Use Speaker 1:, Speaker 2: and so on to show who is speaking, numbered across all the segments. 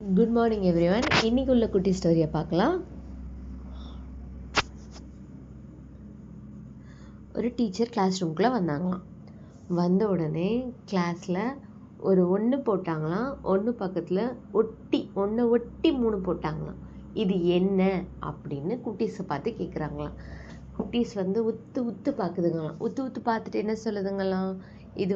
Speaker 1: Good morning everyone. இன்னைக்கு உள்ள குட்டி ஸ்டோரியை பார்க்கலாம். ஒரு டீச்சர் கிளாஸ் ரூம்குள்ளே வந்தாங்களாம். வந்த உடனே கிளாஸில் ஒரு ஒன்று போட்டாங்களாம். ஒன்று பக்கத்தில் ஒன்று ஒட்டி 3 போட்டாங்களாம். இது என்ன அப்படின்னு குட்டீஸை பார்த்து கேட்குறாங்களாம். குட்டீஸ் உத்து உத்து பார்க்குதுங்களாம். உத்து பார்த்துட்டு என்ன சொல்லுதுங்களாம், இது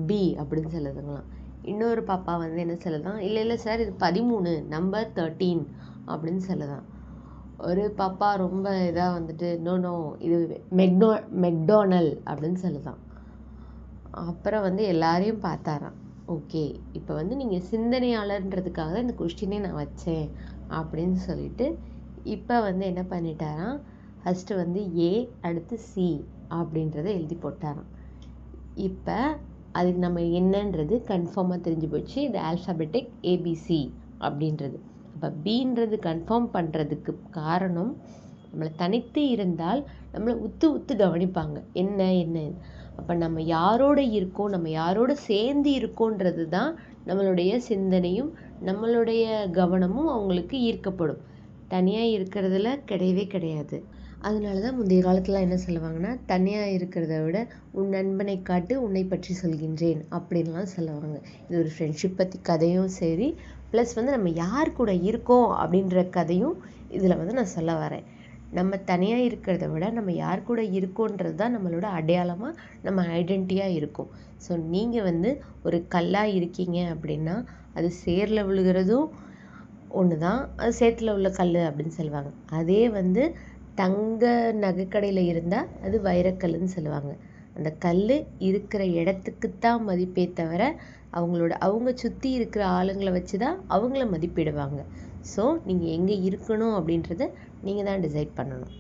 Speaker 1: பி அப்படின்னு சொல்லுதுங்களாம். இன்னொரு பாப்பா என்ன சொல்லுதான், இல்லை சார் இது 13 நம்பர் 13 அப்படின்னு சொல்லுதான். ஒரு பாப்பா ரொம்ப இதாக நோ இது மெக்டோனல் அப்படின்னு சொல்லுதான். அப்புறம் எல்லாரையும் பார்த்தாராம். ஓகே, இப்போ நீங்கள் சிந்தனையாளர்ன்றதுக்காக தான் இந்த கொஸ்டினே நான் வச்சேன் அப்படின்னு சொல்லிட்டு இப்போ என்ன பண்ணிட்டாராம், ஃபஸ்ட்டு ஏ அடுத்து சி அப்படின்றத எழுதி போட்டாராம். இப்போ அதுக்கு நம்ம என்னன்றது கன்ஃபார்மாக தெரிஞ்சு போச்சு. இது ஆல்ஃபபெட்டிக் ஏபிசி அப்படின்றது. அப்போ பின்றது கன்ஃபார்ம் பண்ணுறதுக்கு காரணம், நம்மளை தனித்து இருந்தால் நம்மளை உத்து உத்து கவனிப்பாங்க என்ன. அப்போ நம்ம யாரோட இருக்கோம், நம்ம யாரோட சேர்ந்து இருக்கோன்றது தான் நம்மளுடைய சிந்தனையும் நம்மளுடைய கவனமும் அவங்களுக்கு ஈர்க்கப்படும். தனியாக இருக்கிறதுல கிடையவே கிடையாது. அதனால தான் முந்தைய காலத்தில் என்ன சொல்லுவாங்கன்னா, தனியாக இருக்கிறத விட உன் நண்பனை காட்டு உன்னை பற்றி சொல்கின்றேன் அப்படின்லாம் சொல்லுவாங்க. இது ஒரு ஃப்ரெண்ட்ஷிப் பற்றி கதையும் சரி, ப்ளஸ் நம்ம யார் கூட இருக்கோம் அப்படின்ற கதையும் இதில் நான் சொல்ல வரேன். நம்ம தனியாக இருக்கிறத விட நம்ம யார் கூட இருக்கோன்றது தான் நம்மளோட அடையாளமாக, நம்ம ஐடென்டிட்டியாக இருக்கும். ஸோ நீங்கள் ஒரு கல்லாக இருக்கீங்க அப்படின்னா அது சேரில் விழுகிறதும் ஒன்று தான், அது சேத்துல உள்ள கல் அப்படின்னு சொல்லுவாங்க. அதே தங்க நகைக்கடையில் இருந்தால் அது வைரக்கல்லுன்னு சொல்லுவாங்க. அந்த கல் இருக்கிற இடத்துக்குத்தான் மதிப்பே தவிர அவங்க சுற்றி இருக்கிற ஆளுங்களை வச்சு தான் அவங்கள மதிப்பிடுவாங்க. ஸோ நீங்கள் எங்கே இருக்கணும் அப்படின்றத நீங்கள் தான் டிசைட் பண்ணணும்.